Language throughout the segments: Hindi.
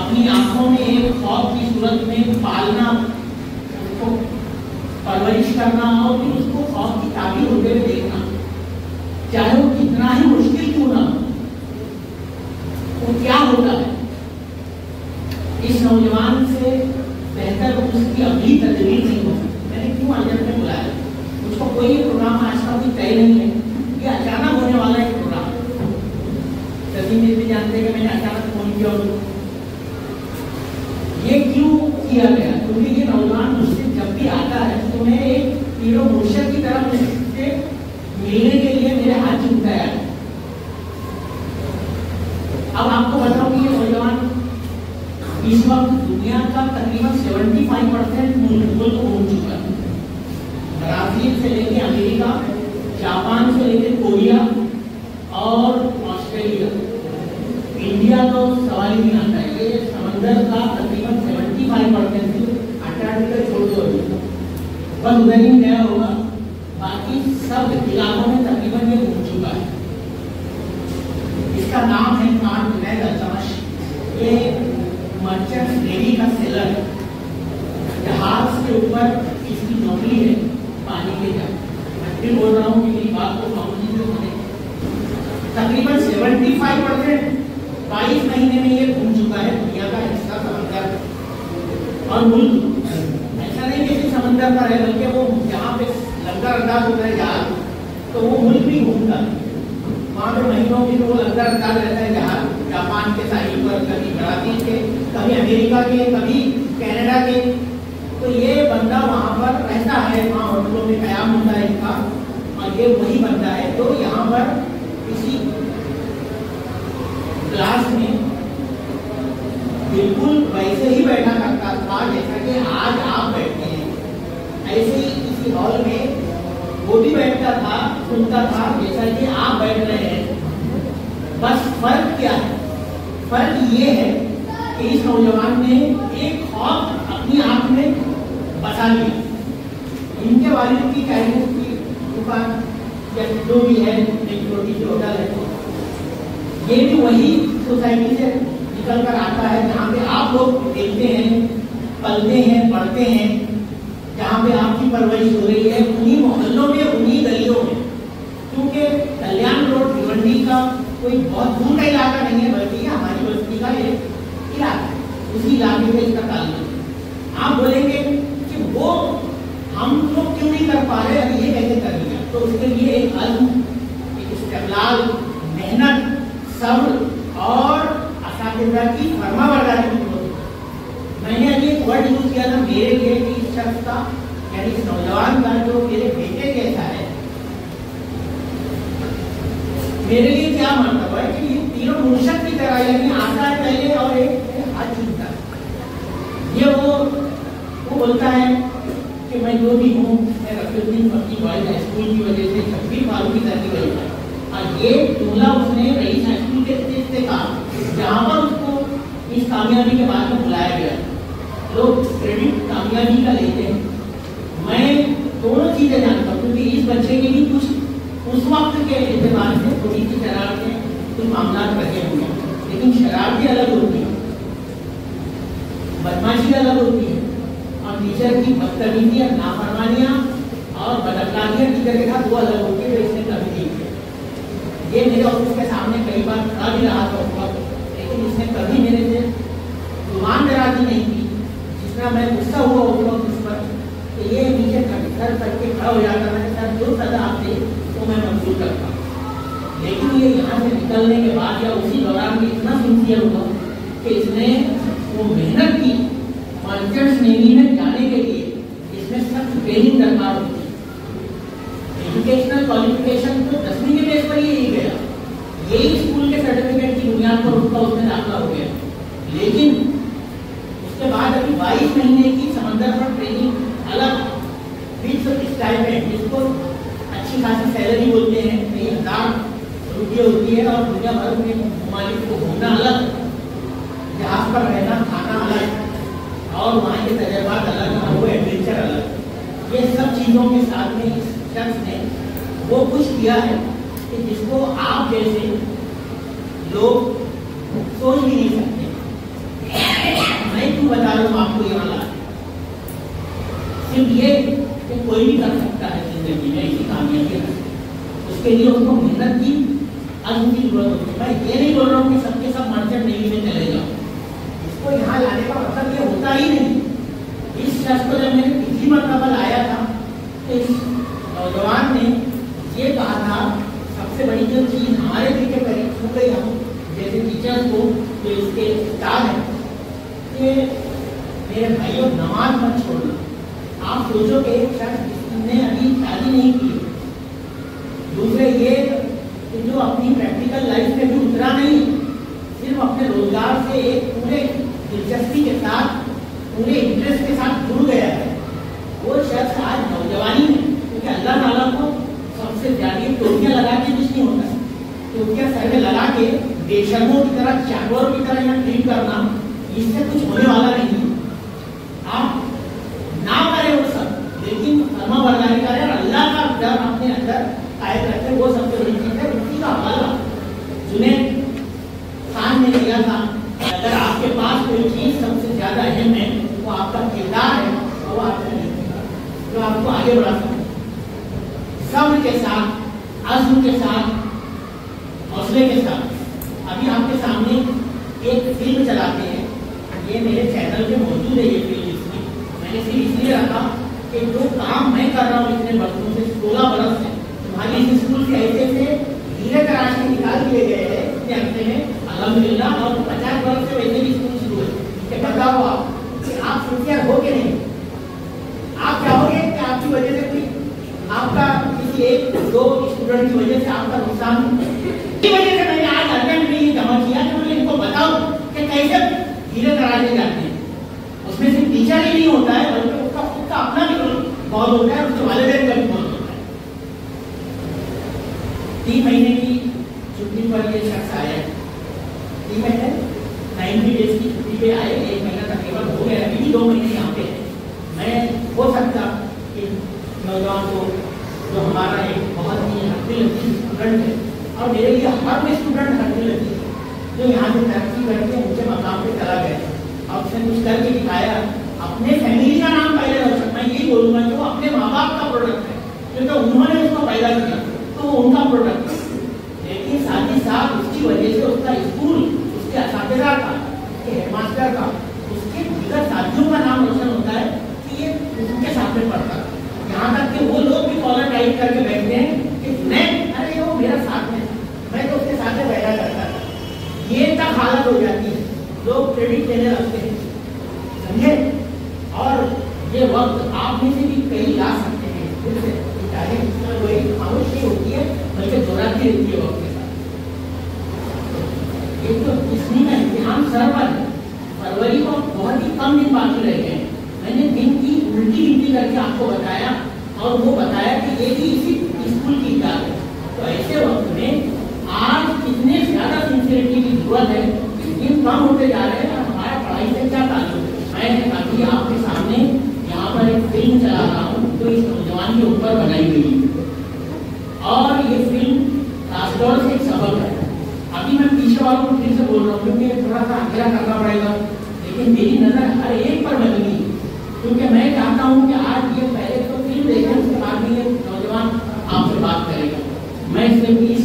अपनी आंखों में एक खौफ की सूरत में पालना, उसको परवरिश करना और फिर उसको खौफ की ताबीर होते हुए देखना, चाहे वो कितना ही मुश्किल क्यों ना हो। वो क्या होता है, इस नौजवान से बेहतर उसकी अगली तदबीर नहीं हो सकती। मैंने क्यों आयोजन में बुलाया, उसको कोई प्रोग्राम आज का कोई तय नहीं है, ये अचानक होने वाला एक प्रोग्राम। सचिन जी भी जानते हैं कि मैंने अचानक फोन किया उनको। ये क्यों किया गया, क्योंकि ये नौजवान मुझसे जब भी आता है तो मैं एक पीरो मुर्शद की तरफ उससे मिलने के लिए मेरे हाथ चूमता है। अब आपको बताऊं कि ये नौजवान इस वक्त दुनिया का तकरीबन 75% मुल्क को घूम चुका है। ब्राजील से लेके अमेरिका, जापान से लेके कोरिया और ऑस्ट्रेलिया, इंडिया तो सवाल ही नहीं आता है। ये समंदर का तकरीबन 75% अंटार्कटिका छोड़ दो बस उधर ही गया होगा, बाकी सब इलाकों में तकरीबन ये घूम चुका है। इसका नाम है कार्ल जुनैद अल-चमश। ये मर्चेंट नेवी का सेलर है। जहाज के ऊपर इसकी नौकरी है पानी के जहाज। मैं फिर बोल रहा हूँ कि मेरी बात को समझिए जो सुने। तकरीबन 75% 22 महीने में ये घूम चुका है दुनिया का हिस्सा समंदर और मुल्क। ऐसा नहीं कि सिर्फ समंदर पर है, बल्कि वो जहाँ पे लंगर अंदाज होता है जहाज, तो वो मुल्क भी घूमता है। वहाँ पे महीनों की वो लंगर अंदाज रहता है जहाज, जापान के साहिल पर, कभी ब्राजील के, कभी अमेरिका के, कभी कनाडा के। तो ये बंदा वहाँ पर रहता है, वहाँ होटलों में कयाम होता है इनका, और ये वही बंदा है जो यहाँ पर किसी क्लास में बिल्कुल वैसे ही बैठा करता था जैसा कि आज आप बैठते हैं। ऐसे ही किसी हॉल में वो भी बैठता था, सुनता था जैसा कि आप बैठ रहे हैं। बस फर्क क्या है, फर्क ये है कि इस नौजवान ने एक खौफ अपनी आंख में बसा लिया। इनके वालिद की चाइनीज की दुकान या जो भी है, एक छोटी सी होटल है, ये भी वही सोसाइटी से निकल कर आता है जहाँ पे आप लोग देखते हैं, पलते हैं, पढ़ते हैं, जहाँ पे आपकी परवरिश हो रही है, उन्हीं मोहल्लों में, उन्हीं गलियों में। क्योंकि कल्याण रोड भिवंडी का कोई बहुत दूर का इलाका नहीं है, बल्कि हमारी बस्ती का एक इलाका है, उसी इलाके से इसका ताल्लुक। आप बोलेंगे कि वो हम लोग क्यों नहीं कर पा रहे, अभी ये कैसे कर लिया? तो उसके लिए एक अज़्म, एक इस्तेक़लाल, मेहनत, सब्र और असातिज़ा की फरमाबरदारी की जरूरत है। मैंने अभी एक वर्ड यूज किया था मेरे लिए कि इस शख्स का, यानी इस नौजवान का जो मेरे बेटे जैसा है, मेरे लिए क्या मतलब है कि ये तीनों मुर्शद की तरह, यानी आता है पहले और एक हाथ चूमता है। ये वो बोलता है कि मैं जो भी हूँ, मैं रफीउद्दीन फकीह बॉयज हाई स्कूल की वजह से 26 फारूकी सर की वजह से, और ये जुमला उसने रईस हाई स्कूल के से कहा, जहाँ पर उसको इस कामयाबी के बाद में बुलाया गया। लोग क्रेडिट कामयाबी का लेते हैं। मैं दोनों चीजें जानता हूँ, क्योंकि इस बच्चे के भी कुछ उस वक्त के एतबार से थोड़ी सी शरारतें, कुछ मामला रखे हुए हैं, लेकिन शरारतें अलग होती है, बदमाशी अलग होती है, और टीचर की बदतमीजी, नाफरमानियां और बदअखलाकियां टीचर के साथ वो अलग होती है, जो इसने कभी नहीं किया। ये मेरे ऑफिस के सामने कई बार खड़ा भी रहा था उस वक्त, लेकिन इसने कभी मेरे से जुबान दराजी नहीं की। जिस तरह मैं गुस्सा हुआ उस वक्त इस पर, तो ये नीचे सर करके खड़ा हो जाता, मैंने सर जो सजा आप दे तो मैं मंजूर करता। लेकिन ये यहाँ से निकलने के बाद या उसी दौरान भी इतना सिंसियर हुआ कि इसने वो मेहनत की। मर्चेंट नेवी में जाने के लिए इसमें सख्त ट्रेनिंग दरकार होती है। एजुकेशनल क्वालिफिकेशन तो 10वीं के बेस पर ही गया, यही स्कूल के सर्टिफिकेट की बुनियाद पर उसका उसमें दाखिला हो गया। लेकिन उसके बाद अभी 22 महीने की समंदर पर ट्रेनिंग अलग फिक्स स्टाइपेंड, जिसको अच्छी खासी सैलरी बोलते हैं, 1000 रुपये होती है, और दुनिया भर में ममालिक को घूमना अलग, जहाज पर रहना, खाना अलग, और वहाँ के तजुर्बात अलग, और वो एडवेंचर अलग। ये सब चीज़ों के साथ में इस शख्स ने वो कुछ किया है कि जिसको आप जैसे लोग सोच भी नहीं सकते। बता रहा हूँ आपको ये वाला, सिर्फ ये कि कोई भी कर सकता है जिंदगी में इसी कामयाबी है, उसके लिए उसको मेहनत की अज़्म की जरूरत होती है। मैं ये नहीं बोल रहा हूँ कि सबके सब मर्चेंट नेवी में चले जाओ, इसको यहाँ लाने का मतलब ये होता ही नहीं। इस शख्स को जब मैंने पिछली मरतबा लाया था तो इस नौजवान ने ये कहा था, सबसे बड़ी जो चीज़ हमारे दिल के करीब छू गई हम जैसे टीचर्स को, जो इसके उस्ताद हैं, कि मेरे भाइयों नमाज मत छोड़ना। आप सोचो कि एक शख्स जिसने अभी शादी नहीं की, दूसरे ये कि जो अपनी प्रैक्टिकल लाइफ में भी उतरा नहीं, सिर्फ अपने रोजगार से एक पूरे दिलचस्पी के साथ, पूरे इंटरेस्ट के साथ जुड़ गया है, वो शख्स आज नौजवानी में, क्योंकि अल्लाह ताला को सबसे ज्यादा टोपियां लगा के कुछ नहीं होता, टोपियां सर में लगा के बेशर्मों की तरह, जानवरों की तरह यहाँ ट्रीट करना, इससे कुछ होने वाला नहीं। आप ना करें वो सब, लेकिन फर्माबरदारी करें और अल्लाह का डर अपने अंदर कायम रखें, वो सबसे बड़ी चीज है। उसी का हवाला जुनैद खान ने दिया था, अगर आपके पास कोई चीज सबसे ज्यादा अहम है वो आपका किरदार है, वो आपका नहीं जो आपको आगे बढ़ा सकता है, सब्र के साथ, अज़्म के साथ, हौसले के साथ। अभी आपके सामने एक फिल्म चलाते हैं, ये मेरे चैनल पे मौजूद है, ये फिल्म इसकी मैंने सिर्फ इसलिए रखा कि जो काम मैं कर रहा हूँ इतने वर्षों से, 16 बरस से, तुम्हारी इस स्कूल के ऐसे से धीरे तराश के निकाल दिए गए हैं इतने हफ्ते में अल्हम्दुलिल्लाह, और 50 वर्ष से वैसे भी स्कूल शुरू है। बताओ आप सिंसियर हो के नहीं, आप चाहोगे कि आपकी वजह से कोई, आपका किसी एक दो स्टूडेंट की वजह से आपका नुकसान, की वजह से मैंने आज अर्जेंट में ये जमा किया कि मैं इनको बताऊं कि कैसे धीरे तराशे जाते हैं। उसमें सिर्फ टीचर ही नहीं होता है, बल्कि उसका खुद का अपना भी बहुत होता है, उसके वालिदैन का भी बहुत होता है। 3 महीने की छुट्टी पर ये शख्स आया, 3 महीने 90 डेज की छुट्टी पे आए, 1 महीना तकरीबन हो गया, अभी 2 महीने यहाँ पे है। मैं हो सकता कि नौजवान को, जो हमारा एक बहुत ही हल्की स्टूडेंट है, और मेरे लिए हर कोई स्टूडेंट हल्की लगती है, जो यहाँ से तरक्की करके ऊंचे मकाम पे चला गया और उसने कुछ करके दिखाया, अपने फैमिली का नाम पहले रख सकता। मैं यही बोलूँगा कि वो अपने माँ बाप का प्रोडक्ट है, क्योंकि उन्होंने उसको पैदा किया तो वो उनका प्रोडक्ट है, लेकिन साथ ही साथ उसकी वजह से उसका स्कूल, उसके असातिज़ा का, उसके हेडमास्टर का, उसके दीगर साथियों का नाम रोशन होता है कि ये उनके साथ में पढ़ता है। यहाँ तक कि वो लोग भी कॉलर टाइप करके बैठते हैं कि मैं, अरे वो मेरा साथ में, मैं तो उसके साथ में पैदा करता था। ये तक हालत हो जाती है, लोग क्रेडिट देने लगते हैं, समझे। और ये वक्त आप में से भी कई ला सकते हैं, फिर से कोई खामोश नहीं होती है, बल्कि दोहराती रहती है वक्त के साथ। एक तो इसमें का इम्तिहान सर पर है, फरवरी को बहुत ही कम दिन बाकी रह गए। मैंने दिन की उल्टी गिनती करके आपको बताया, और वो बताया कि ये भी इसी स्कूल की इजाज़त है। तो ऐसे वक्त में आज कितने ज्यादा सिंसियरिटी की जरूरत है, दिन कम होते जा रहे हैं, और हमारा पढ़ाई से क्या ताल्लुक है। मैं अभी आपके सामने यहाँ पर एक फिल्म चला रहा हूँ जो इस नौजवान के ऊपर बनाई गई है, और ये फिल्म खासतौर से एक सबक है। अभी मैं पीछे वालों को फिर से बोल रहा हूँ, क्योंकि थोड़ा सा अंधेरा करना पड़ेगा, लेकिन मेरी नजर हर एक पर लगनी है, क्योंकि मैं चाहता हूँ कि आज ये पहले तो फिल्म देखें, उसके बाद में ये नौजवान आपसे बात करेगा। मैं सिर्फ इस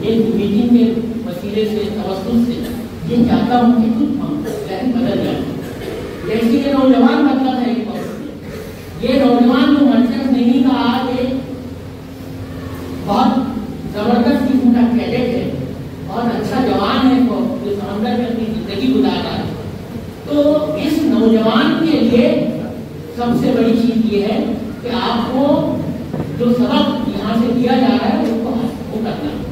एक मीटिंग के वसीले से, तवज्जुह से ये चाहता हूँ कि कुछ हम बदल जाए। जैसे ये नौजवान बदला था एक वक्त, ये नौजवान जो मर्चेंट नेवी का आज एक बहुत जबरदस्त किस्म का कैडेट है, बहुत अच्छा जवान है, वो जो समंदर में अपनी जिंदगी गुजार रहा है। तो इस नौजवान के लिए सबसे बड़ी चीज ये है कि आपको जो सबक यहाँ से दिया जा रहा है उसको वो करना है।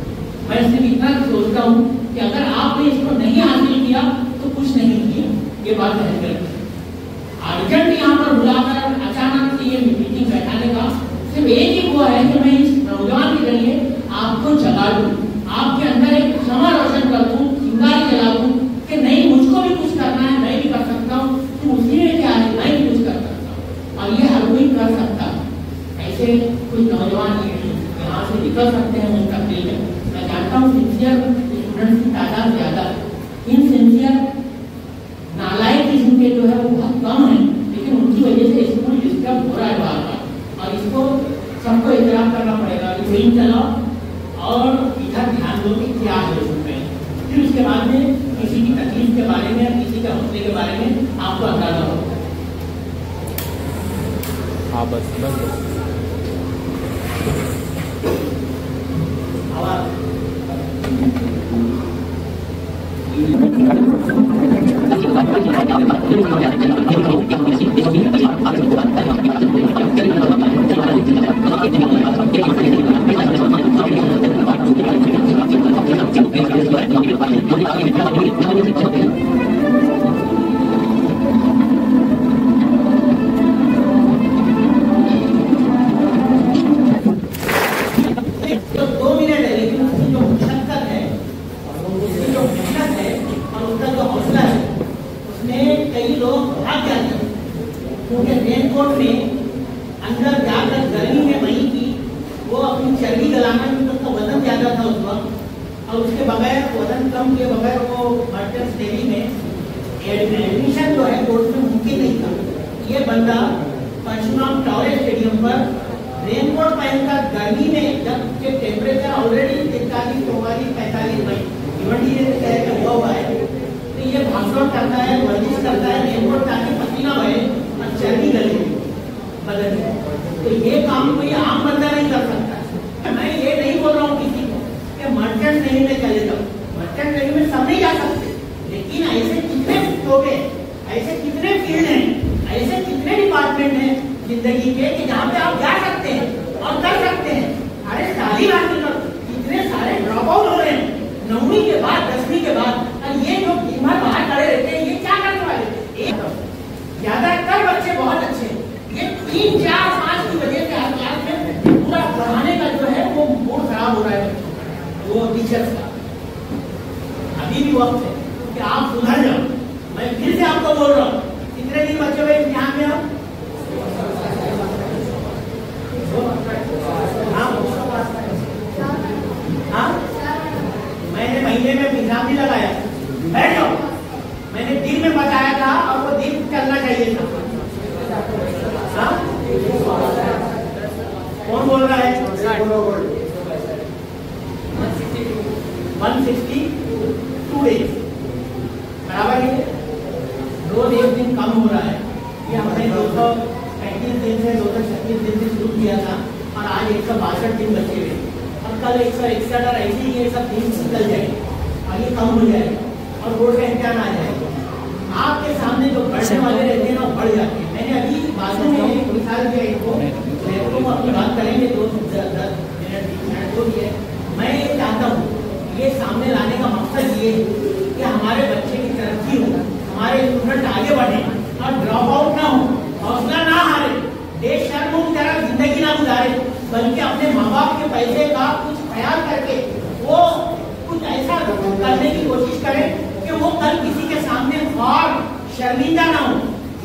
मैं सिर्फ इतना सोचता हूँ कि अगर आपने इसको नहीं हासिल किया तो कुछ नहीं किया, ये बात ध्यान में रखिए। अर्जेंट यहाँ पर बुलाकर अचानक से ये मीटिंग बैठाने का सिर्फ एक ही हुआ है कि मैं इस नौजवान के जरिए आपको जगा दूँ, आपके अंदर एक क्षमा रोशन कर दूँ, चिंगारी जला दूँ कि नहीं, मुझको भी कुछ करना है, मैं भी कर सकता हूँ, तुम उसी में क्या है, मैं भी कुछ कर सकता हूँ, और ये हर कोई कर सकता है। ऐसे कुछ नौजवान यहाँ से निकल सकते हैं मुस्तकबिल में। मैं जानता हूँ सिंसियर स्टूडेंट्स की तादाद ज्यादा, इन सिंसियर नालायक किस्म में जो है वो बहुत कम है, लेकिन उनकी वजह से स्कूल डिस्टर्ब हो रहा है बार बार, और इसको सबको एहतराम करना पड़ेगा कि ट्रेन चलाओ और इधर ध्यान दो कि क्या है उसमें। फिर उसके बाद में किसी की तकलीफ के बारे में, किसी के हौसले के बारे में आपको अंदाजा होगा। हाँ बस बस बस एडमिशन जो है कोर्ट में मुमकिन नहीं था। ये बंदा परशुराम टावर स्टेडियम पर रेनकोट पहनकर गर्मी में, जब के टेम्परेचर ऑलरेडी 43, 44, 45 में हुआ हुआ है, तो ये भागदौड़ करता है, वर्जिश करता है, रेनकोट ताकि पसीना बहे और चर्बी गले बदन में। तो ये काम कोई आम बंदा नहीं कर सकता। मैं ये नहीं बोल रहा हूँ किसी को कि मर्चेंट नेवी में चले जाओ, मर्चेंट नेवी में सब नहीं जा सकते, लेकिन ऐसे कितने शोबे, ऐसे कितने फील्ड हैं, ऐसे कितने डिपार्टमेंट हैं जिंदगी के कि जहाँ पे आप जा सकते हैं और कर सकते हैं। अरे शादी हासिल कर, कितने सारे ड्रॉप आउट हो रहे हैं 9वीं के बाद, 10वीं के बाद, और ये जो दिन भर बाहर खड़े रहते हैं, ये क्या करने वाले? ज्यादातर बच्चे बहुत अच्छे, ये 3, 4, 5 की वजह से हर क्लास में पूरा पढ़ाने का जो है वो मूड खराब हो रहा है वो टीचर्स का। अभी भी वक्त है कि आप सुधर जाओ। मैं फिर से आपको बोल रहा हूँ, कितने दिन बचे हुए इम्तिहान में आप? हाँ, मैंने महीने में एग्जाम भी लगाया, बैठ जाओ। मैंने दिन में बताया था और वो दिन चलना चाहिए था। हाँ? कौन बोल रहा है? 162 डेज बराबर है, रोज एक दिन कम हो रहा है। ये हमने 235 दिन से 236 दिन से शुरू किया था और आज 162 दिन बचे हुए, और कल 161 और ऐसे ही ये सब दिन निकल जाएंगे और ये कम हो जाएगा और बोर्ड का इम्तिहान आ जाएगा। आपके सामने जो बढ़ने वाले रहते हैं ना बढ़ जाते हैं। मैंने अभी बाजू में मिसाल दिया इनको, तो अपनी बात करेंगे 2-10 मिनट 20 मिनट जो भी है। मैं ये चाहता हूँ, ये सामने लाने का मकसद ये है कि हमारे बच्चे की तरक्की हो, हमारे स्टूडेंट आगे बढ़े और ड्रॉप आउट ना हो, हौसला ना हारे, देश शर्म की तरह जिंदगी ना गुजारे, बल्कि अपने माँ बाप के पैसे का कुछ ख्याल करके वो कुछ ऐसा करने की कोशिश करें कि वो कल किसी के सामने और शर्मिंदा ना हो।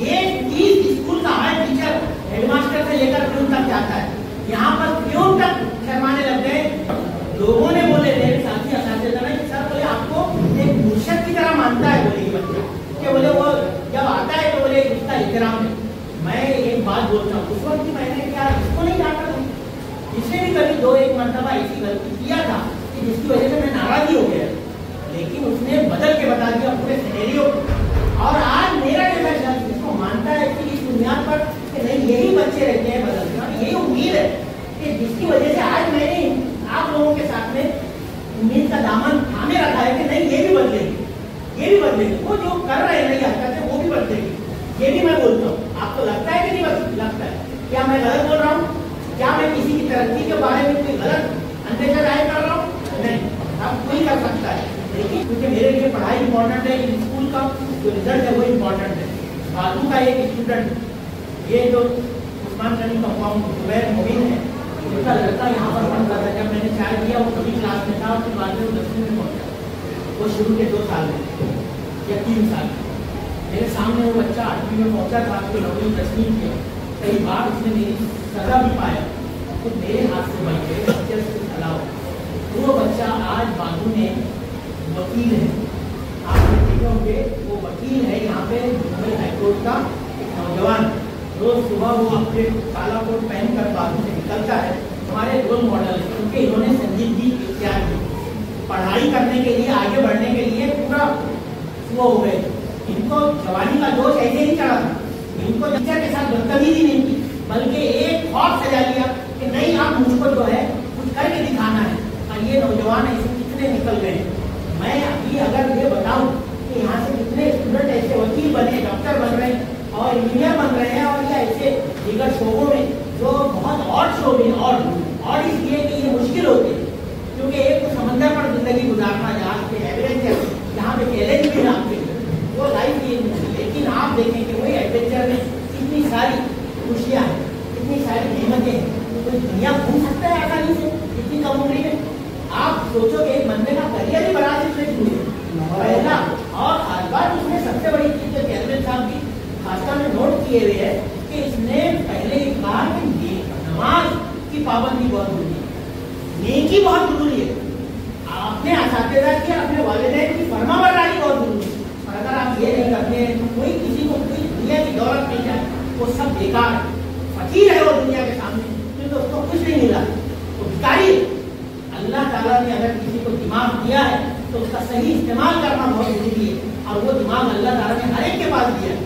ये चीज स्कूल का हर टीचर, हेडमास्टर से लेकर प्यून तक जाता है, यहाँ पर प्यून तक शर्माने लग गए। लोगों ने बोले, मेरे साथी असातिज़ा ने, सर बोले आपको एक मुर्शिद की तरह मानता है, बोले बच्चा कि बोले वो जब आता है तो बोले उसका एहतराम है। मैं एक बात बोलता हूँ, उस वक्त मैंने क्या इसको नहीं डांटा था, इसने भी कभी 2-1 मरतबा ऐसी गलती किया था कि जिसकी वजह से मैं नाराज ही हो गया, लेकिन उसने बदल के बता दिया पूरे सिनेरियो। और आज मेरा जैसा शख्स इसको मानता है कि इस बुनियाद पर कि नहीं यही बच्चे रहते हैं बदलते हैं, और यही उम्मीद है कि जिसकी वजह से आज मैंने आप लोगों के साथ में उम्मीद का दामन थामे रखा है कि नहीं ये भी बदलेगी, ये भी बदलेगी, वो जो कर रहे हैं नई हरकतें वो भी बदलेगी। ये भी मैं बोलता हूँ, आपको लगता है कि नहीं लगता है? क्या मैं गलत बोल रहा हूँ? क्या मैं किसी की तरक्की के बारे में कोई गलत अंदेशा जाहिर कर रहा हूँ? नहीं, अब कोई कर सकता है, लेकिन क्योंकि मेरे लिए पढ़ाई इंपॉर्टेंट है, स्कूल का जो रिजल्ट है वो इम्पोर्टेंट है। बाजू का एक स्टूडेंट, ये जो उस्मान गनी कंपाउंड जुबैर मुबीन है, उसका लड़का यहाँ पर पढ़ रहा था। जब मैंने चाय किया वो कभी क्लास में था, उसके बाद में वो 10वीं में पहुँचा। वो शुरू के 2 साल में या 3 साल में मेरे सामने वो बच्चा 8वीं में पहुँचा था, उसको 9वीं 10वीं के कई बार उसने मेरी सजा भी पाया, तो मेरे हाथ से बच गए टीचर से अलावा। वो बच्चा आज बाजू में वकील है, आप देखे होंगे वो वकील है यहाँ पे मुंबई हाईकोर्ट का एक नौजवान, रोज सुबह वो अपने काला कोट पहनकर बाथरूम से निकलता है। हमारे रोल मॉडल है क्योंकि इन्होंने संजीदगी इख्तियार की, पढ़ाई करने के लिए, आगे बढ़ने के लिए पूरा वो हो गए। इनको जवानी का जोश ऐसे ही चढ़ा, इनको टीचर के साथ बदतमीजी नहीं की, बल्कि एक खौफ सजा लिया कि नहीं आप मुझको जो है कुछ करके दिखाना है। और ये नौजवान ऐसे कितने निकल गए। मैं अभी अगर ये बताऊं कि यहाँ से कितने स्टूडेंट ऐसे वकील बने, डॉक्टर बन रहे हैं और इंजीनियर बन रहे हैं, और ये ऐसे दीगर शोबों में जो बहुत और शोबे और इसलिए कि ये मुश्किल होते हैं क्योंकि एक तो समंदर पर जिंदगी गुजारना, जहाँ पे एडवेंचर, जहाँ पे चैलेंज भी आपके वो लाइफ ये नहीं। लेकिन आप देखें कि वही एडवेंचर में कितनी सारी खुशियाँ हैं, कितनी सारी नेमतें हैं। तो दुनिया घूम सकता है आसानी से इतनी कम उम्र में। आप सोचोगे एक बंदे का करियर ही बड़ा से शुरू पहला, और हर बार उसने सबसे बड़ी चीज जो चेयरमैन साहब की खासतौर में नोट किए हुए है कि इसने पहले कहा कि नमाज की पाबंदी बहुत जरूरी है, नेकी बहुत जरूरी है, अपने असातिज़ा की, अपने वालिदैन की फरमाबरदारी बहुत जरूरी है। और अगर आप ये नहीं करते हैं तो कोई किसी को कोई दुनिया की दौलत मिल जाए वो सब बेकार है, फकीर है वो दुनिया के सामने, क्योंकि उसको कुछ नहीं मिला, तो भिखारी है। अल्लाह ताला ने अगर किसी को दिमाग दिया है तो उसका सही इस्तेमाल करना बहुत जरूरी है, और वो दिमाग अल्लाह ताला ने हर एक के पास दिया है।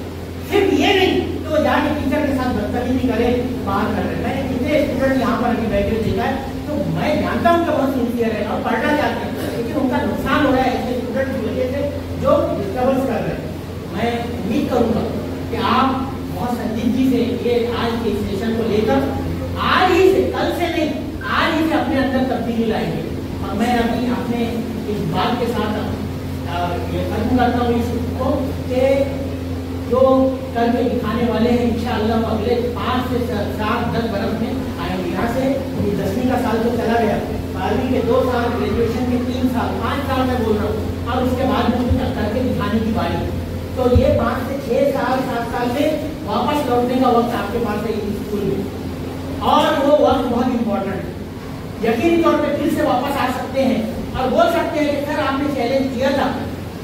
सिर्फ ये नहीं कि वो जाके टीचर के साथ बदतमीजी करे, बाहर कर रहे। मैंने कितने स्टूडेंट यहाँ पर अभी बैठे देखा है, तो मैं जानता हूँ कि बहुत सिंसियर है और पढ़ना चाहते हैं, लेकिन उनका नुकसान हो रहा है ऐसे स्टूडेंट की वजह से जो डिस्टर्बेंस कर रहे हैं। मैं उम्मीद करूँगा कि आप बहुत संजीदगी से ये आज के सेशन को लेकर आज ही से, कल से नहीं, आज ही से अपने अंदर तब्दीली लाएंगे। और मैं अभी अपने इस बात के साथ ये खत्म करता हूँ इसको कि जो करके दिखाने वाले हैं इंशाअल्लाह अगले 5 से 7-10 बरस में आएंगे। यहाँ से 10वीं का साल तो चला गया, 12वीं के 2 साल, ग्रेजुएशन के 3 साल, 5 साल मैं बोल रहा हूँ, और उसके बाद में कुछ करके दिखाने की बारी। तो ये 5 से 6 साल 7 साल में वापस लौटने का वक्त आपके पास है इस स्कूल में, और वो वक्त बहुत इम्पोर्टेंट है। यकीनी तौर पे फिर से वापस आ सकते हैं और बोल सकते हैं कि सर आपने चैलेंज किया था,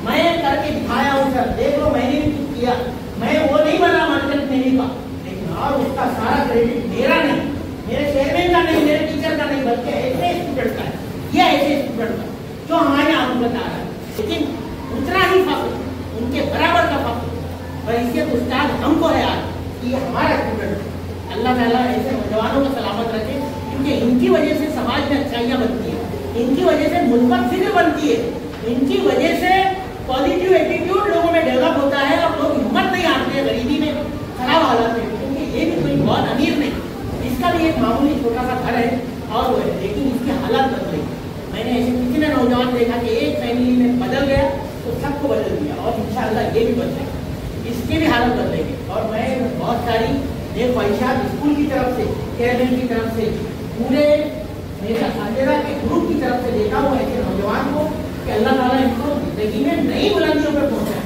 मैं करके दिखाया हूँ सर, देख लो मैंने भी कुछ किया, मैं वो नहीं बना मार्केट नहीं का, लेकिन और उसका सारा क्रेडिट मेरा नहीं, मेरे चेयरमैन का नहीं, मेरे टीचर का नहीं, बल्कि ऐसे स्टूडेंट का है, ये ऐसे स्टूडेंट का जो हमारे यहाँ बता रहा है। लेकिन उतना ही फख्र, उनके बराबर का फख्र और इसके उस्ताद हमको है आज कि ये हमारा स्टूडेंट। अल्लाह ताला ऐसे नौजवानों को सलामत रखे, क्योंकि इनकी वजह से समाज में अच्छाइयाँ बनती है, इनकी वजह से मुल्क फिक्र बनती है, इनकी वजह से पॉजिटिव एटीट्यूड लोगों में डेवलप होता है और लोग हिम्मत नहीं हारते हैं गरीबी में, खराब हालत में, क्योंकि ये भी कोई बहुत अमीर नहीं, इसका भी एक मामूली छोटा सा घर है और वो है, लेकिन इसकी हालत बदल गई। मैंने ऐसे कितने नौजवान देखा कि एक फैमिली में बदल गया तो सबको बदल दिया, और इंशाअल्लाह ये भी बदलेगा, इसकी भी हालत बदलेगी। और मैं बहुत सारी नेक ख्वाहिशात स्कूल की तरफ से, चेयरमैन की तरफ से, पूरे मेरे असातिज़ा के ग्रुप की तरफ से देता हूँ ऐसे नौजवान को कि अल्लाह ताला इनको जिंदगी में नई बुलंदियों पर पहुँचाए,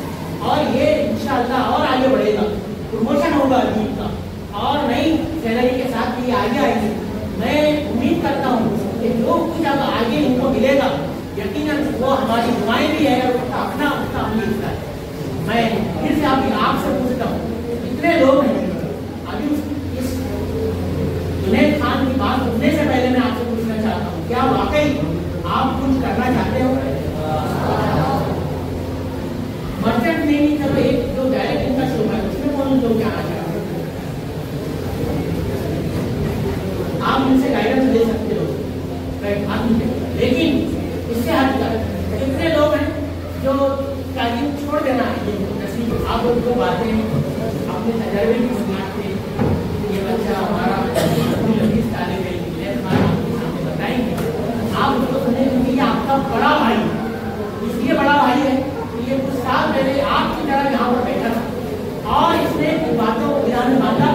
और ये इंशाअल्लाह और आगे बढ़ेगा, प्रमोशन होगा अजीब का, और नई सैलरी के साथ भी आगे आएगी। मैं उम्मीद करता हूँ कि जो कुछ अब आगे इनको मिलेगा यकीनन वो हमारी दुआएं भी है और उसका अपना उसका अमली हिस्सा है। मैं फिर से आपसे पूछता हूँ, इतने लोग हैं अभी इस जुनैद खान की बात सुनने से पहले मैं आपसे पूछना चाहता हूँ, क्या वाकई आप कुछ करना चाहते हो? मर्चेंट नेवी का एक जो डायरेक्ट इनका शो है उसमें कौन लोग जाना चाहते हो? आप इनसे गाइडेंस ले सकते हो, लेकिन इससे हटकर कितने लोग हैं जो तालीम छोड़ देना है, नसीब आप उनको बातें अपने तजर्बे की बुनियाद पे ये बच्चा हमारा तालिब सामने बताएंगे, आप उसको सुने, क्योंकि ये आपका बड़ा भाई है, इसलिए बड़ा भाई है कि ये कुछ साल पहले आपकी तरह यहाँ पर बैठा था और इसने बातों को ध्यान में बांधा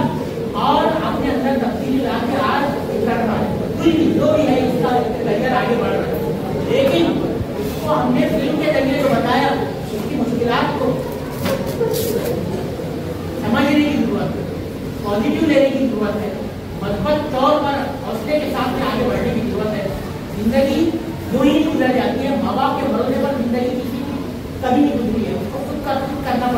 और अपने अंदर तब्दीली ला के आज कर रहा है, कुछ भी जो भी है इसका करियर आगे बढ़ रहा है। लेकिन इसको हमने फिल्म के जरिए जो बताया उसकी मुश्किलात को समझने की जरूरत है, पॉजिटिव लेने की जरूरत है, मजबूत तौर पर हौसले के साथ में आगे बढ़ने की जरूरत है। जिंदगी यूं ही गुजर जाती है, माँ बाप के भरोसे पर जिंदगी किसी की कभी नहीं गुजरी है, उसको खुद करना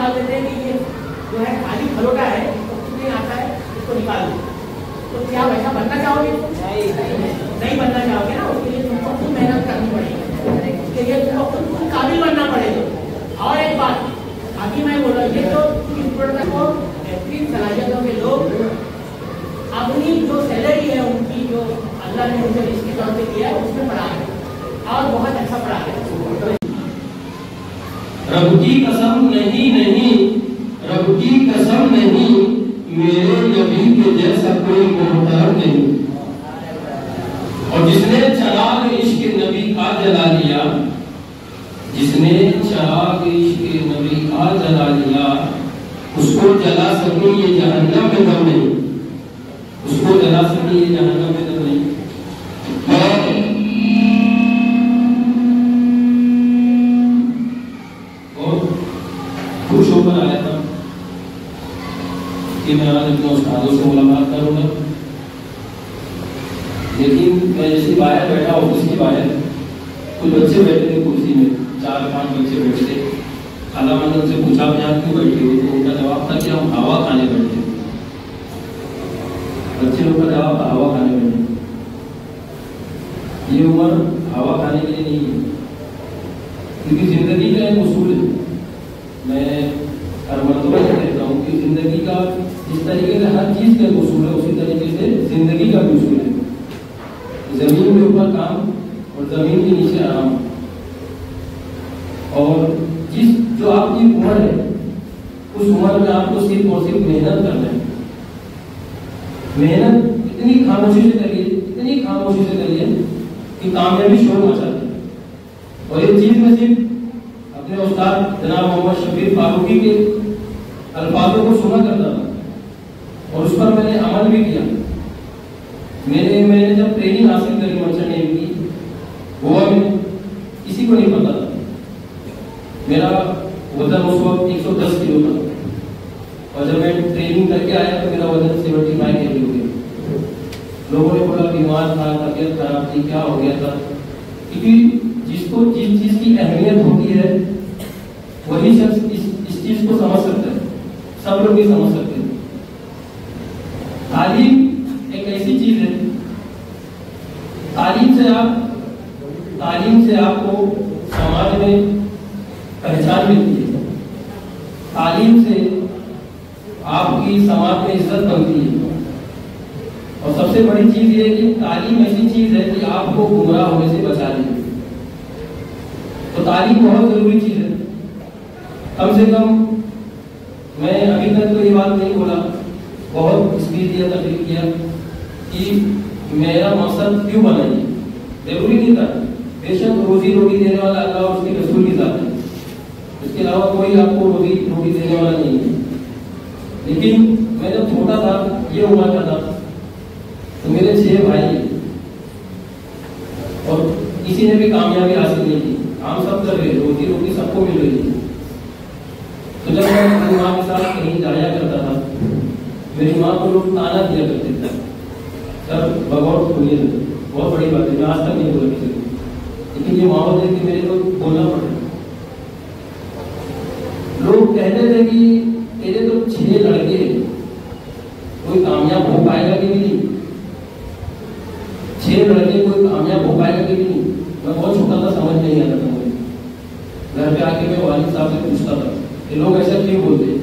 निकाल देते हैं कि ये जो है खाली खलोटा है, तो कुछ नहीं आता है, इसको निकाल दो। तो क्या वैसा बनना चाहोगे? नहीं बनना चाहोगे ना, उसके लिए तुमको खुद मेहनत करनी पड़ेगी, उसके लिए तुमको खुद काबिल बनना पड़ेगा। और एक बात अभी मैं बोला, ये तो इंस्ट्रूमेंट को बेहतरीन सलाहियतों के लोग अपनी जो सैलरी है उनकी, जो अल्लाह ने उनसे इसके तौर पे किया है, उसमें पढ़ा है और बहुत अच्छा पढ़ा है। रब की कसम नहीं नहीं, रब की कसम नहीं, मेरे नबी के जैसा कोई मोहतार नहीं। और जिसने चराग इश्क नबी का जला लिया, जिसने चराग इश्क नबी का जला लिया, उसको जला सके ये जहन्नम में दम नहीं, उसको जला सके ये जहन्नम में दम नहीं। और खुश होकर आया था कि मैं आज अपने उस्तादों से मुलाकात करूंगा, लेकिन मैं जैसे बाहर बैठा, ऑफिस के बाहर कुछ बच्चे बैठे थे कुर्सी में, 4-5 बच्चे बैठे थे। खाला मैंने उनसे पूछा आप यहाँ क्यों बैठे हो, तो उनका जवाब था कि हम हवा खाने बैठे। बच्चे लोग का जवाब था हवा खाने बैठे। ये उम्र हवा खाने के लिए नहीं है, क्योंकि जिंदगी का एक उसूल है। मैं हर मरतबा कहता हूँ कि जिंदगी का जिस तरीके से हर चीज का उसूल है, उसी तरीके से जिंदगी का भी उसूल है। जमीन के ऊपर काम और जमीन के नीचे आराम। और जिस जो आपकी उम्र है, उस उम्र में आपको सिर्फ और सिर्फ मेहनत करना है। मेहनत इतनी खामोशी से करिए, इतनी खामोशी से करिए कि कामयाबी शोर मचाती है। और ये चीज में सिर्फ अपने उस्ताद जनाब मोहम्मद शफीर फारूकी के अल्फाजों को सुना करता था और उस पर मैंने अमल भी किया। मैंने जब ट्रेनिंग हासिल करी मर्चेंट नेवी की, गोवा में, किसी को नहीं पता था। मेरा वजन उस वक्त 110 किलो था और जब मैं ट्रेनिंग करके आया तो मेरा वजन 75 kg हो गया। लोगों ने बोला बीमार था, तबीयत खराब थी, क्या हो गया था, क्योंकि जिसको जिस चीज की अहमियत होती है वही शख्स इस चीज को समझ सकता है, सब लोग भी समझ सकते हैं। तालीम एक ऐसी चीज है, तालीम से आपको समाज में पहचान मिलती है, तालीम से आपकी समाज में इज्जत बनती है। और सबसे बड़ी चीज ये है कि तालीम ऐसी चीज है कि आपको गुमराह होने से बचा लेगी। तो तालीम बहुत जरूरी चीज है। कम से कम मैं अभी तक तो ये बात नहीं बोला, बहुत स्पीच दिया, तकलीफ किया कि मेरा मकसद क्यों बना, ये जरूरी नहीं था। बेशक रोजी रोटी देने वाला अल्लाह और उसके रसूल की जात है, इसके अलावा कोई आपको रोजी रोटी देने वाला नहीं है। लेकिन मैं जब छोटा था, ये उम्र का था, तो मेरे 6 भाई और किसी ने भी कामयाबी हासिल नहीं की। हम सब कर रहे, रोजी रोटी सबको मिल रही थी। तो जब मैं अपनी माँ के साथ कहीं जाया करता था, मेरी माँ को लोग ताना दिया करते थे, सर बगौर सुनिए, बहुत बड़ी बात है, मैं आज तक नहीं बोला किसी को, लेकिन ये माहौल देख के मेरे को बोलना पड़ा। लोग कहते थे कि तेरे तो 6 लड़के, कोई कामयाब हो पाएगा कि नहीं, 6 लड़के कोई कामयाब हो पाएगा कि नहीं। मैं बहुत छोटा था, समझ नहीं आता था मुझे। घर पे आके मैं वालिद साहब से पूछता था कि लोग ऐसा क्यों बोलते हैं।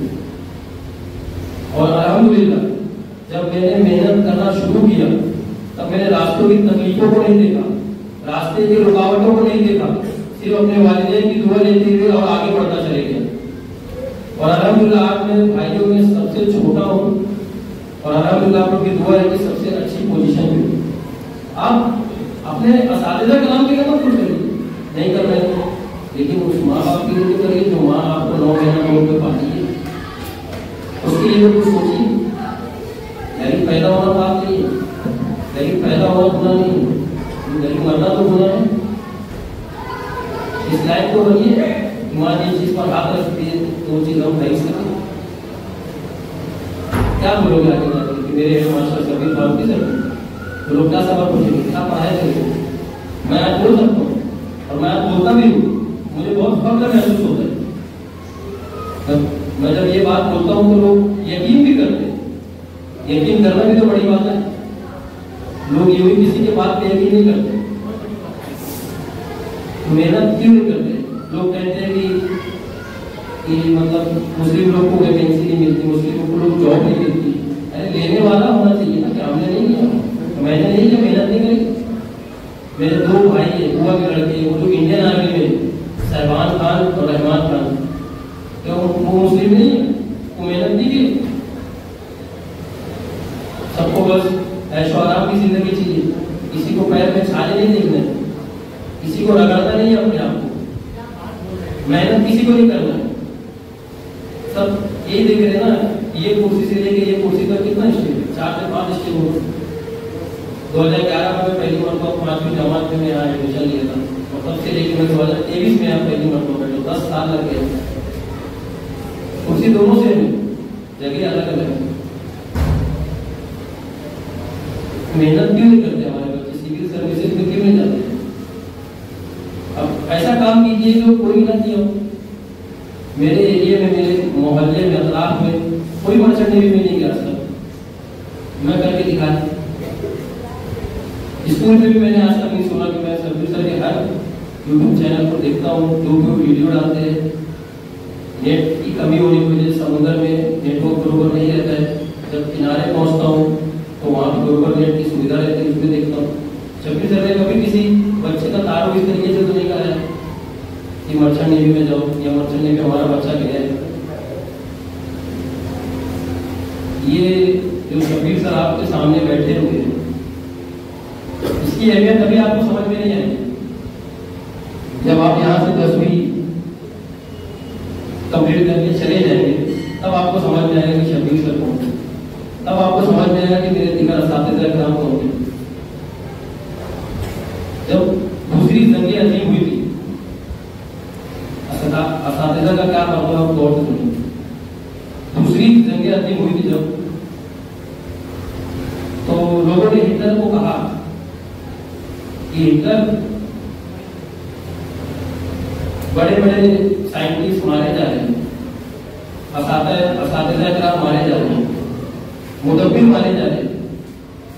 और अल्हम्दुलिल्लाह जब मैंने मेहनत करना शुरू किया, तब मैंने रास्तों की तकलीफों को नहीं देखा, रास्ते की रुकावटों को नहीं देखा, सिर्फ अपने वालिदैन की दुआ लेते हुए और आगे बढ़ता चले गया। और अल्हम्दुलिल्लाह आज मैं भाइयों में सबसे छोटा हूँ और अल्हम्दुलिल्लाह आप लोग की दुआ है कि सबसे अच्छी पोजीशन में। आप अपने असातिज़ा कलाम के लिए मत कुछ करिए, नहीं कर रहे हैं, लेकिन उस माँ बाप के लिए करिए जो माँ आपको 9 महीना रोड पे पाती है, उसके लिए कुछ सोचिए। गरीब पैदा होना बात नहीं है, गरीब पैदा होना गुनाह नहीं है, गरीब मरना तो गुनाह है। इस लायक तो बनिए माँ जिस चीज पर हाथ रखती है तो वो चीज हम नहीं सकते। क्या बोलोगे आगे जाकर कि मेरे मास्टर शफीर फारूकी सर, तो लोग क्या सबक पूछेंगे, क्या पढ़ाया करेंगे। मैं आज बोल सकता हूँ और मैं आज बोलता भी हूँ, मुझे बहुत फख्र महसूस होता है। मैं जब ये बात बोलता हूँ तो लोग यकीन भी करते हैं। यकीन करना भी तो बड़ी बात है। लोग यूं ही किसी के बात पे यकीन नहीं करते, मेहनत क्यों नहीं करते? लोग कहते हैं कि मतलब मुस्लिम लोग को वैकेंसी नहीं मिलती, मुस्लिम को लोग जॉब नहीं मिलती। अरे लेने वाला होना चाहिए ना, कि हमने नहीं किया, मैंने नहीं किया, मेहनत नहीं करी। मेरे दो भाई है, बुआ के लड़के, वो लोग इंडियन आर्मी में, सहबान खान और रहमान खान, क्यों वो मुस्लिम नहीं है? वो मेहनत नहीं की। सबको बस ऐशो आराम की जिंदगी चाहिए, किसी को पैर में छाले नहीं देखने, किसी को रगड़ना नहीं है अपने आप को, मेहनत किसी को नहीं करना है। सब यही देख रहे ना, ये कुर्सी से लेके ये कुर्सी तक कितना स्टेप, 4 से 5 स्टेप हो। 2011 में पहली मरतबा 5वीं जमात में यहाँ एडमिशन लिया था, और तब से लेकर मैं 2023 में यहाँ पहली मरतबा बैठा, 10 साल लग गए। कुर्सी दोनों से जगह अलग अलग है। मेहनत क्यों नहीं करते हमारे बच्चे? सिविल सर्विसेज में क्यों नहीं जाते? अब ऐसा काम कीजिए जो कोई ना किया हो। मेरे एरिया में, मेरे मोहल्ले में, अतराफ में कोई मर्चेंट नेवी में नहीं गया सर, मैं करके दिखाया। स्कूल में भी मैंने आज तक नहीं सुना कि मैं सर के हर यूट्यूब चैनल पर देखता हूँ, जो वीडियो डालते हैं। नेट की कमी होने की वजह से समुद्र में नेटवर्क बरोबर नहीं रहता है। जब किनारे पहुँचता हूँ तो वहाँ पर बरोबर नेट की सुविधा रहती है, उसमें देखता हूँ। शबीर सर ने कभी किसी बच्चे का तारुफ इस तरीके से तो नहीं कहा है कि मर्चेंट नेवी में जाओ, या मर्चेंट नेवी हमारा बच्चा गया है। ये जो शबीर सर आपके सामने बैठे हुए हैं, इसकी अहमियत अभी आपको समझ में नहीं आएगी। जब आप यहाँ से 10वीं कंप्लीट करके चले जाएंगे, तब आपको समझ में आएगा कि शबीर सर कौन है। तब आपको समझ में आएगा कि मेरे दिगर असातिज़ा किराम कौन थे। जब दूसरी जंग अजीम हुई थी, असातिज़ा का क्या मतलब आप गौर से सुनिए। दूसरी जंग अजीम हुई थी जब, तो लोगों ने हिटलर को कहा कि हिटलर, बड़े बड़े साइंटिस्ट मारे जा रहे हैं, असातिज़ा किराम मारे जा रहे हैं, मुदब्बिर मारे जा रहे हैं,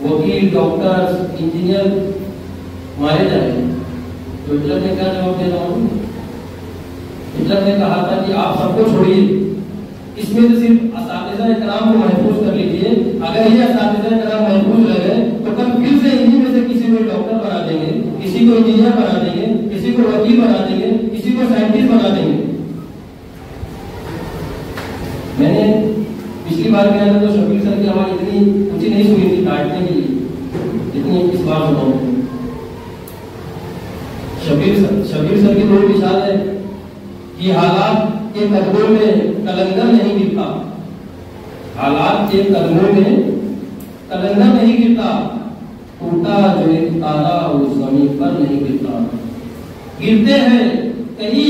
वकील, डॉक्टर, इंजीनियर मारे जा रहे हैं। तो हिटलर ने क्या जवाब दिया? हिटलर ने कहा था कि आप सबको छोड़िए, इसमें से सिर्फ असातिज़ा किराम को महफूज कर लीजिए। अगर ये असातिज़ा किराम महफूज रहे तो कल फिर से इन्हीं में से किसी को डॉक्टर बना देंगे, किसी को इंजीनियर बना देंगे, किसी को वकील बना देंगे, किसी को साइंटिस्ट बना देंगे। मैंने पिछली बार गया था तो शबीर सर की आवाज इतनी ऊंची नहीं सुनी थी काटने के लिए, जितनी इस बार सुनाऊंगा। शबीर सर की दो मिसाल है कि हालात के कदमों में कलंदर नहीं गिरता, हालात के कदमों में कलंदर नहीं गिरता, टूटा जो एक तारा उस जमीन पर नहीं गिरता। गिरते हैं कई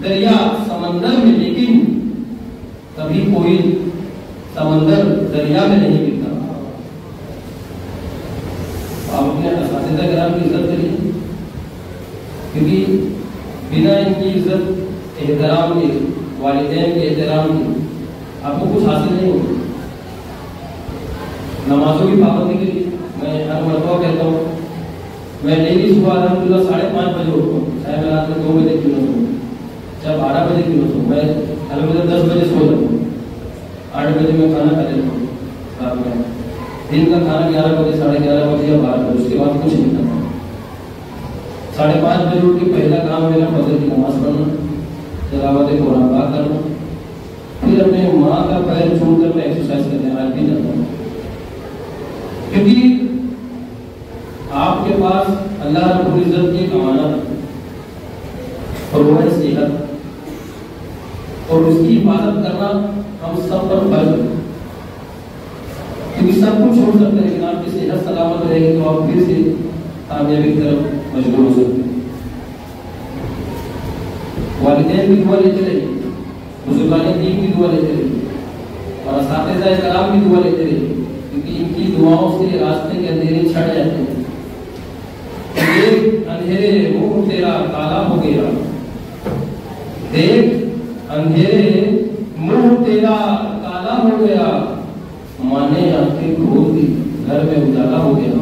दरिया समंदर में, लेकिन कभी कोई समंदर दरिया में नहीं गिरता। आप अपने असातिज़ा किराम की इज्जत करिए, क्योंकि बिना इनकी इज्जत, एहतराम के, वालिदैन के एहतराम के आपको कुछ हासिल नहीं होगा। नमाजों की पाबंदी के लिए मैं हर मरतबा कहता हूँ, मैं डेली सुबह अल्हम्दुलिल्लाह 5:30 बजे उठता हूँ, चाहे मैं रात में 2 बजे क्यों न सोऊं, चाहे 12 बजे क्यों न सोऊं, मैं अल्हम्दुलिल्लाह 10 बजे सो जाता हूँ। 8 बजे मैं खाना खा लेता हूँ रात में, दिन का खाना 11 बजे, 11:30 बजे या 12 बजे, उसके बाद कुछ नहीं खाता। 5:30 बजे उठ के पहला काम मेरा फजर की नमाज पढ़ना, तिलावत कुरान पाक करना, फिर अपने माँ का पैर छूकर मैं एक्सरसाइज करने आज भी जाता हूँ। क्योंकि आपके पास अल्लाह रब्बुल इज्जत की एक अमानत और वो है सेहत, और उसकी हिफाजत करना हम सब पर फर्ज है। क्योंकि सब कुछ छोड़ सकते हैं, लेकिन आपकी सेहत सलामत रहेगी तो आप फिर से कामयाबी की तरफ मजबूर हो सकते हैं। वालिदैन की दुआ लेते रहिए, बुजुर्गाने दीन की दुआ लेते रहिए, और असातिज़ा किराम की दुआ लेते रहिए, क्योंकि इनकी दुआओं से रास्ते के अंधेरे छट जाते हैं। देख अंधेरे मुंह तेरा काला हो गया, देख अंधेरे मुंह तेरा काला हो गया, माने आंखें खोल दी, घर में उजाला हो गया।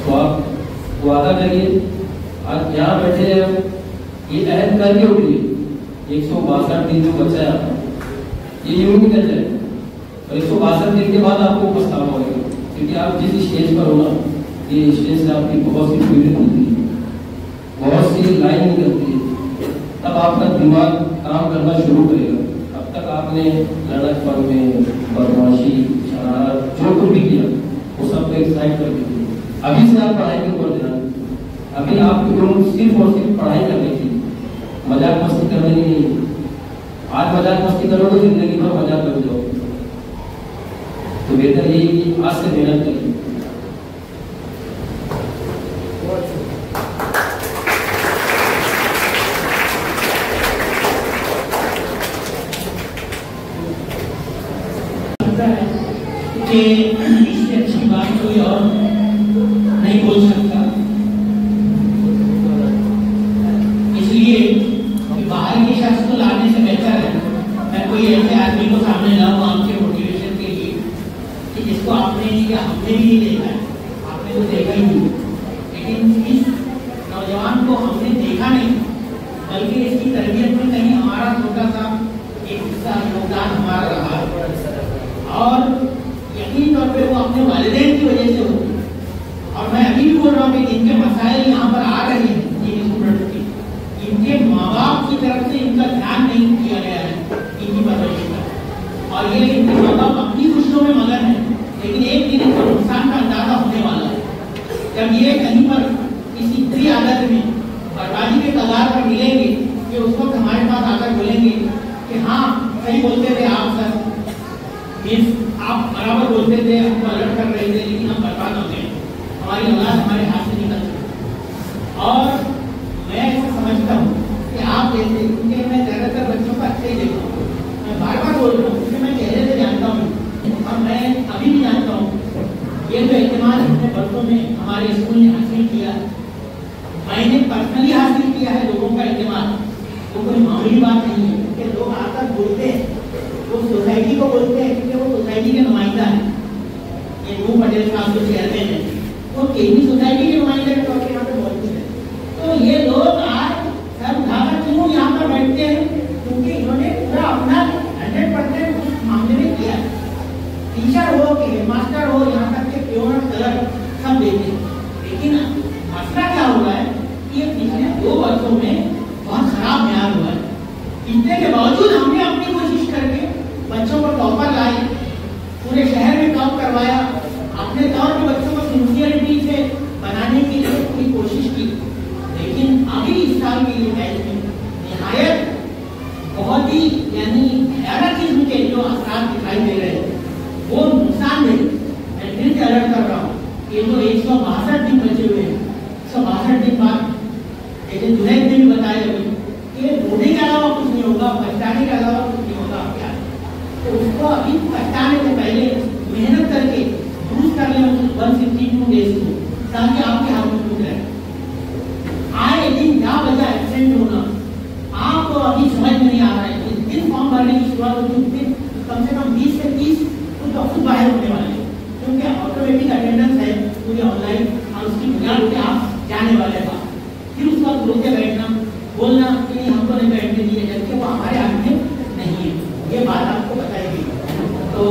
तो आप वादा करिए, आज यहाँ बैठे हैं, ये अहद करके उठिए 162 दिन जो बचा है आपका, ये यूं निकल जाए और 162 दिन के बाद आपको पछतावा होगा, क्योंकि आप जिस स्टेज पर हो ना, ये स्टेज से आपकी बहुत सी पीड़ित होती है, बहुत सी लाइन निकलती है, तब आपका दिमाग काम करना शुरू करेगा। अब तक आपने लड़कपन में बदमाशी, शरारत, जो कुछ भी किया वो सब एक साइड कर दी। अभी से आप पढ़ाई के ऊपर ध्यान, अभी आपकी उम्र सिर्फ और सिर्फ पढ़ाई करनी थी, मजाक मस्ती करनी नहीं। आज मजाक मस्ती करोगे तो जिंदगी भर मजाक कर जाओगे। तो बेहतर यही कि आज से मेहनत करिए। कि इससे अच्छी बात कोई और नहीं बोल सकता, इसलिए कि बाहर के शख्स को लाने से बेहतर है मैं कोई ऐसे आदमी को सामने लाऊं आपके मोटिवेशन के लिए कि जिसको आपने या हमने भी नहीं देखा है, आपने तो देखा ही नहीं, लेकिन इस नौजवान को हमने देखा नहीं, बल्कि इसकी तरबियत में कहीं हमारा छोटा सा एक हिस्सा योगदान हमारा रहा और यकीन तौर पे वो अपने वालिदैन की वजह से होगी। और मैं अभी भी बोल रहा हूँ कि जिनके मसाइल यहाँ पर आ रहे हैं इन स्टूडेंट के, इनके माँ बाप की तरफ से इनका ध्यान नहीं किया गया है इनकी परवरिश का, और ये इनके माँ बाप अपनी खुशियों में मगन है, लेकिन एक दिन इनको नुकसान का अंदाजा होने वाला है जब ये कहीं पर किसी बुरी आदत में बर्बादी के कगार पर मिलेंगे कि उस वक्त हमारे पास आकर बोलेंगे कि हाँ सही बोलते थे आप सर, आप बराबर बोलते थे, हमको अलर्ट कर रहे थे, लेकिन हम बर्बाद हो गए, हमारी औलाद हमारे हाथ से निकल गई। और मैं ऐसा समझता हूँ कि आप जैसे, क्योंकि मैं ज्यादातर बच्चों को अच्छे ही देखता हूँ, मैं बार बार बोल रहा हूँ क्योंकि मैं चेहरे से जानता हूँ और मैं अभी भी जानता हूँ ये जो एतमाद इतने वर्षों में हमारे स्कूल ने हासिल किया, मैंने पर्सनली हासिल किया है लोगों का एतमाद, तो कोई मामूली बात नहीं है, क्योंकि लोग आकर बोलते हैं, वो सोसाइटी को बोलते हैं क्योंकि वो सोसाइटी के नुमाइंदा है। ये नूर पटेल साहब जो चेयरमैन है वो केंद्रीय सोसाइटी के नुमाइंदे के तौर पर यहाँ पे मौजूद है। तो ये लोग आज सर उठाकर क्यों यहाँ पर बैठते हैं, क्योंकि इन्होंने पूरा अपना 100% उस मामले में किया है। टीचर हो कि हेडमास्टर हो, यहाँ तक के प्योर कलर सब देते हैं, लेकिन मसला क्या हुआ है कि ये पिछले 2 वर्षों में बहुत खराब म्यार हुआ है। इतने के बावजूद हमने अपनी कोशिश करके बच्चों को टॉपर लाए, पूरे शहर में टॉप करवाया, अपने तौर पे बच्चों को सिंसियरिटी से बनाने के लिए पूरी कोशिश की, लेकिन अभी इस साल के लिए बैच में निहायत बहुत ही यानी भयानक किस्म के जो असरात दिखाई दे रहे हैं वो नुकसानदेह। मैं फिर से अलर्ट कर रहा हूँ कि जो 162 दिन बचे हुए हैं, 162 दिन बाद जैसे जुनैद ने भी बताया अभी कि रोने के अलावा कुछ नहीं होगा, पछताने के अलावा कुछ नहीं होगा, क्या तो उसको अभी पछताने से पहले मेहनत करके यूज कर लें उस 162 डेज को, ताकि आपके हाथ में कुछ रहे। आए दिन क्या वजह एब्सेंट होना आपको अभी समझ में नहीं आ रहा है। जिस दिन फॉर्म भरने की शुरुआत होती है उस दिन कम से कम 20 से 30 कुछ ऑफिस बाहर होने वाले हैं, क्योंकि ऑटोमेटिक अटेंडेंस है पूरी ऑनलाइन और उसकी बुनियाद पे आप जाने वाले हैं। फिर उस वक्त रोके बैठना, बोलना कि नहीं हमको नहीं बैठने दिए, जबकि वो हमारे हाथ में नहीं है, ये बात आपको बताई गई। तो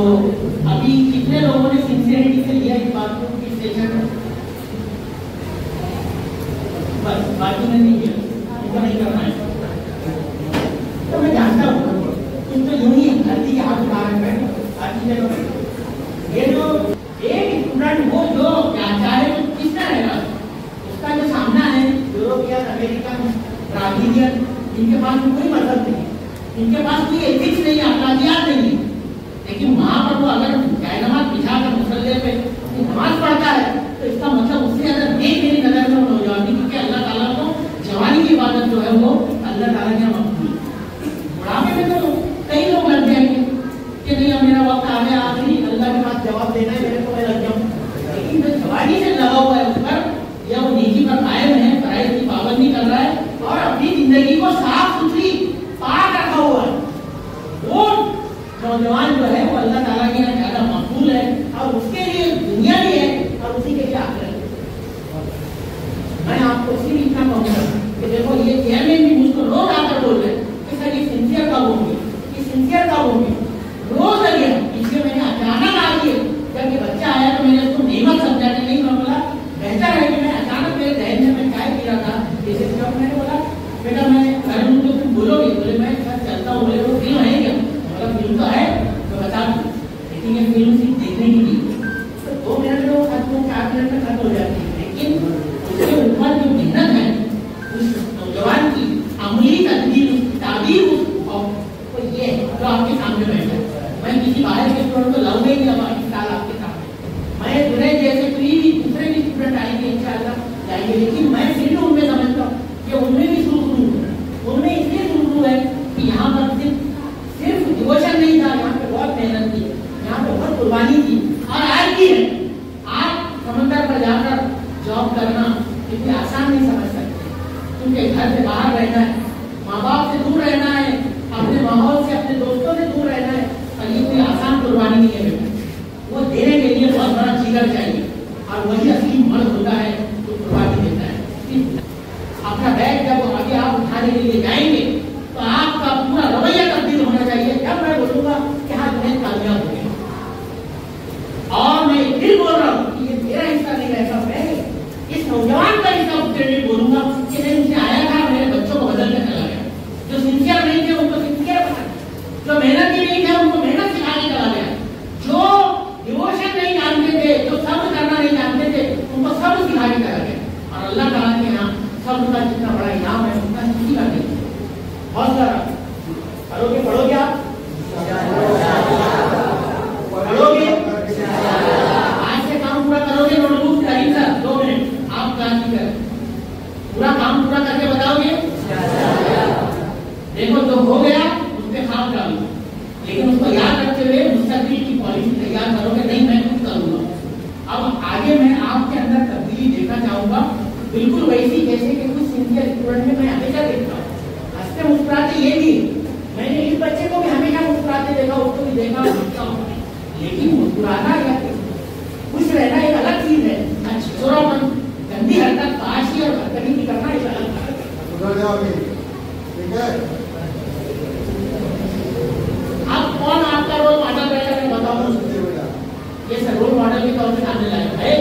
अभी कितने लोगों ने सिंसियरिटी से लिया इस बात को कि सेशन बस बाकी में नहीं किया, इनको नहीं करना है। तो मैं जानता हूँ कुछ तो यूं ही धरती के हाथ उठा रहे हैं अच्छी जगह। ये जो एक स्टूडेंट वो जो चाहे तो किसका रहेगा, उसका जो सामना है यूरोपियन, अमेरिकन, ब्राजीलियन, इनके पास कोई मतलब नहीं, इनके पास कोई एथिक्स नहीं, अखलाकियात नहीं है, लेकिन वहां पर वो अगर जायनमाज बिछाकर मुसल्ले पे नमाज पढ़ता है तो इसका मतलब उससे अगर नेक मेरी नजर में नौजवानी, क्योंकि अल्लाह ताला को जवानी की इबादत जो है वो अल्लाह ताला के मकबूल है। बुढ़ापे में तो कई लोग लग जाएंगे कि नहीं अब मेरा वक्त आ गया, आखिरी अल्लाह के पास जवाब देना है, मेरे को मैं लग जाऊँ, लेकिन जो जवानी से लगा हुआ है उस पर या वो नीति पर कायम है, पढ़ाई की पाबंदी कर रहा है और अपनी जिंदगी को साफ सुथरी नौजवान जो है वो अल्लाह ताला के यहाँ ज्यादा मकबूल है और उसके लिए दुनिया भी है और उसी के लिए आखिरत है। मैं आपको सिर्फ इतना कहूँगा कि देखो ये चेयरमैन भी मुझको रोज आकर बोल रहे कि सर ये सिंसियर कब होंगे, ये सिंसियर कब होंगे, रोज लगे। इसलिए मैंने अचानक आज ये जब ये बच्चा आया तो मैंने उसको नेमत समझा कि नहीं, मैं बोला बेहतर है कि मैं अचानक मेरे जहन में मैं चाय पी रहा था जैसे जब मैंने बोला बेटा मैं घर हूँ तो तुम बोलोगे, बोले मैं घर चलता हूँ, बोले वो फिल्म है क्या, मतलब फिल्म तो है तो बता दूँ, लेकिन ये फिल्म सिर्फ देखने की नहीं तो 2 मिनट में वो खत्म 4 मिनट में खत्म हो जाती है। लेकिन उसके ऊपर जो मेहनत है उस नौजवान की अमली तदबीर, उसकी ताबीर, तो ये जो आपके सामने बैठा है। मैं किसी बाहर के स्टूडेंट को लाऊंगा ही नहीं अब इस साल आपके सामने। मैं जुनैद जैसे कोई भी दूसरे भी स्टूडेंट आएंगे इंशाअल्लाह जाएंगे, लेकिन मैं फिर भी उनमें समझता हूँ कि उनमें भी सुरखरू है, उनमें इसलिए सुरखरू है कि यहाँ पर सिर्फ डिवोशन नहीं था, यहाँ पे बहुत मेहनत थी, यहाँ पे बहुत कुर्बानी थी और आज भी है। आप समंदर पर जाकर जॉब करना इतनी आसान नहीं समझ सकते, क्योंकि घर से बाहर रहना है, माँ बाप से दूर रहना है, अपने माहौल से अपने दोस्तों से दूर रहना है, और ये कोई आसान कुर्बानी नहीं है बेटा। वो देने के लिए बहुत बड़ा जिगर चाहिए और वही असली मर्द होता है जो कुर्बानी देता है। अपना बैग जब आगे आप उठाने के लिए जाएंगे तो आपका पूरा रवैया तब्दील होना चाहिए। जब मैं बोलूंगा कि हाँ तुम्हें कामयाब हो गया, और मैं फिर बोल रहा हूँ कि ये मेरा हिस्सा नहीं रहता, मैं इस नौजवान का हिस्सा उसके लिए बोलूंगा कि नहीं मुझे आया था, मेरे बच्चों को बदल के चला गया, जो सिंसियर नहीं थे उनको सिंसियर बना, जो मेहनती नहीं थे उनको मेहनत सिखा के चला गया, जो डिवोशन नहीं जानते थे, जो सब्र करना नहीं जानते थे उनको सब्र सिखा के चला गया। और अल्लाह ताला के यहाँ सब्र का जितना बड़ा इनाम है उतना किसी का नहीं। हौसला करोगे, पढ़ोगे आप पढ़ोगे, आज से काम पूरा करोगे, नोटबुक करीब सर 2 मिनट आप क्लास की करें, पूरा काम पूरा करके बताओगे, देखो तो हो गया उस पर खाम डालो, लेकिन उसको याद रखते हुए मुस्तकबिल की पॉलिसी तैयार करोगे, नहीं मैं कुछ करूंगा। अब आगे मैं आपके अंदर तब्दीली देखना चाहूंगा, बिल्कुल वैसी जैसे कि कुछ सिंसियर स्टूडेंट में मैं हमेशा देखता हूँ, हंसते मुस्कुराते ये भी, मैंने इस बच्चे को भी हमेशा मुस्कुराते देखा, उसको भी देखा, लेकिन मुस्कुराना या खुश रहना एक अलग चीज है, छोरापन गंदी हरकत फाशी और बदतमीजी करना एक अलग है। अब कौन आपका रोल मॉडल रहेगा मैं बताऊँ, ये सर रोल मॉडल के तौर पर सामने लाएगा है